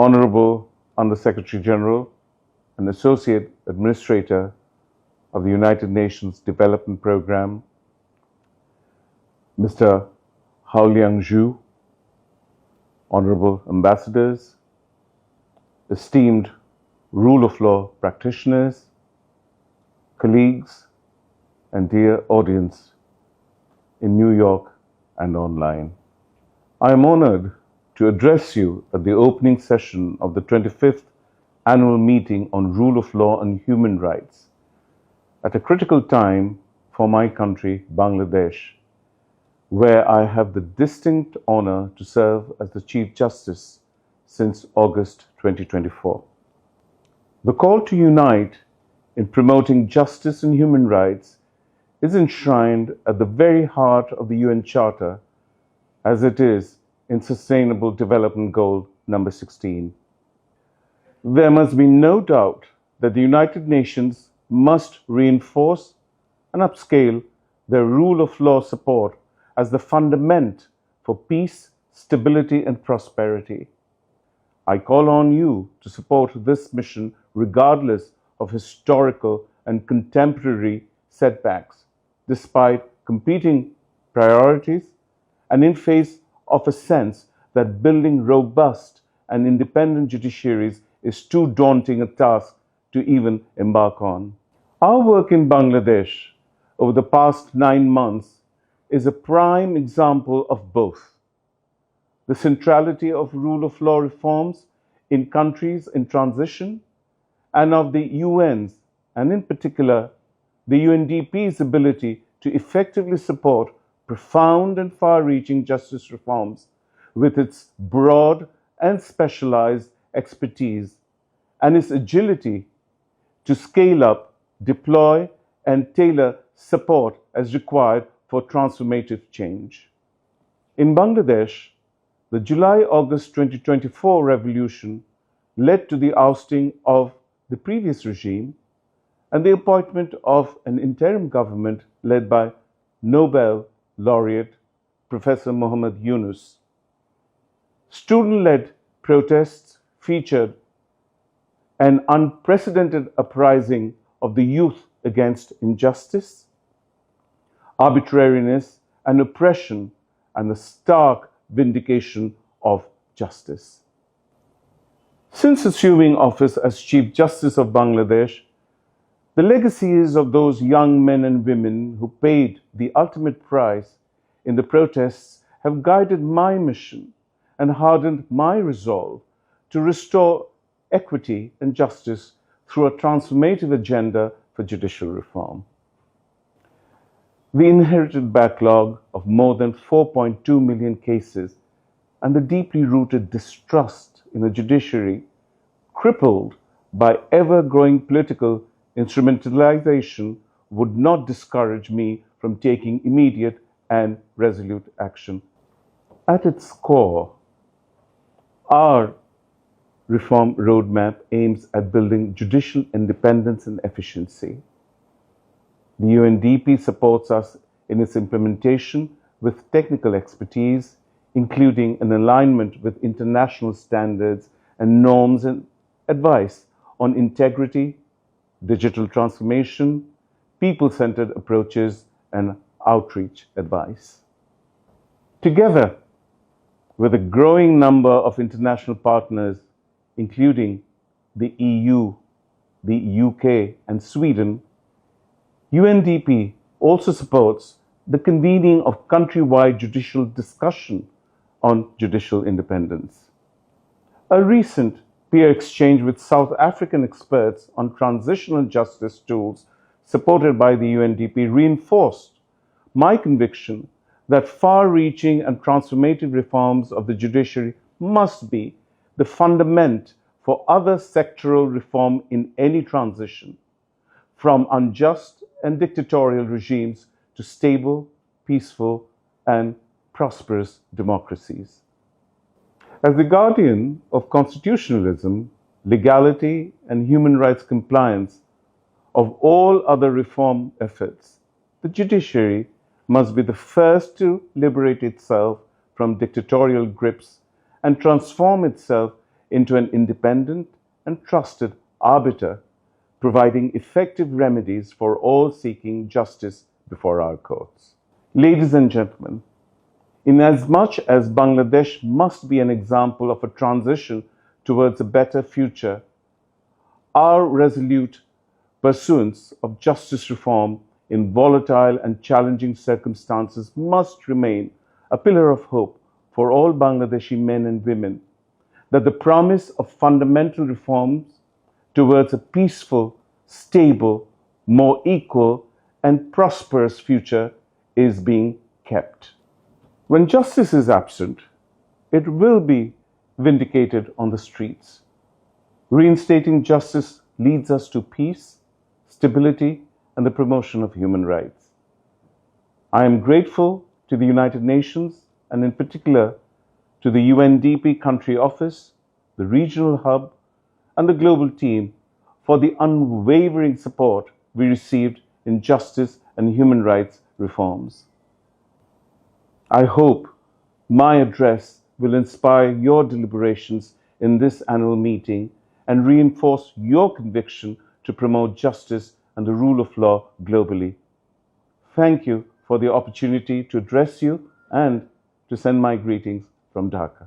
Honorable Under Secretary General and Associate Administrator of the United Nations Development Programme, Mr. Haoliang Zhu, Honorable Ambassadors, esteemed rule of law practitioners, colleagues, and dear audience in New York and online. I am honored to address you at the opening session of the 25th Annual Meeting on Rule of Law and Human Rights at a critical time for my country, Bangladesh, where I have the distinct honor to serve as the Chief Justice since August 2024. The call to unite in promoting justice and human rights is enshrined at the very heart of the UN Charter, as it is in Sustainable Development Goal number 16. There must be no doubt that the United Nations must reinforce and upscale their rule of law support as the fundament for peace, stability, and prosperity. I call on you to support this mission regardless of historical and contemporary setbacks, despite competing priorities and in face of a sense that building robust and independent judiciaries is too daunting a task to even embark on. Our work in Bangladesh over the past 9 months is a prime example of both. The centrality of rule of law reforms in countries in transition and of the UN's, and in particular, the UNDP's ability to effectively support profound and far-reaching justice reforms with its broad and specialized expertise and its agility to scale up, deploy, and tailor support as required for transformative change. In Bangladesh, the July-August 2024 revolution led to the ousting of the previous regime and the appointment of an interim government led by Nobel laureate Professor Muhammad Yunus. Student-led protests featured an unprecedented uprising of the youth against injustice, arbitrariness, and oppression, and the stark vindication of justice. Since assuming office as Chief Justice of Bangladesh, the legacies of those young men and women who paid the ultimate price in the protests have guided my mission and hardened my resolve to restore equity and justice through a transformative agenda for judicial reform. The inherited backlog of more than 4.2 million cases and the deeply rooted distrust in the judiciary, crippled by ever-growing political instrumentalization, would not discourage me from taking immediate and resolute action. At its core, our reform roadmap aims at building judicial independence and efficiency. The UNDP supports us in its implementation with technical expertise, including an alignment with international standards and norms and advice on integrity, digital transformation, people-centered approaches, and outreach advice. Together with a growing number of international partners, including the EU, the UK, and Sweden, UNDP also supports the convening of countrywide judicial discussion on judicial independence. A recent peer exchange with South African experts on transitional justice tools supported by the UNDP reinforced my conviction that far-reaching and transformative reforms of the judiciary must be the fundament for other sectoral reform in any transition, from unjust and dictatorial regimes to stable, peaceful, and prosperous democracies. As the guardian of constitutionalism, legality, and human rights compliance of all other reform efforts, the judiciary must be the first to liberate itself from dictatorial grips and transform itself into an independent and trusted arbiter, providing effective remedies for all seeking justice before our courts. Ladies and gentlemen, inasmuch as Bangladesh must be an example of a transition towards a better future, our resolute pursuance of justice reform in volatile and challenging circumstances must remain a pillar of hope for all Bangladeshi men and women, that the promise of fundamental reforms towards a peaceful, stable, more equal, and prosperous future is being kept. When justice is absent, it will be vindicated on the streets. Reinstating justice leads us to peace, stability, and the promotion of human rights. I am grateful to the United Nations and in particular to the UNDP country office, the regional hub, and the global team for the unwavering support we received in justice and human rights reforms. I hope my address will inspire your deliberations in this annual meeting and reinforce your conviction to promote justice and the rule of law globally. Thank you for the opportunity to address you and to send my greetings from Dhaka.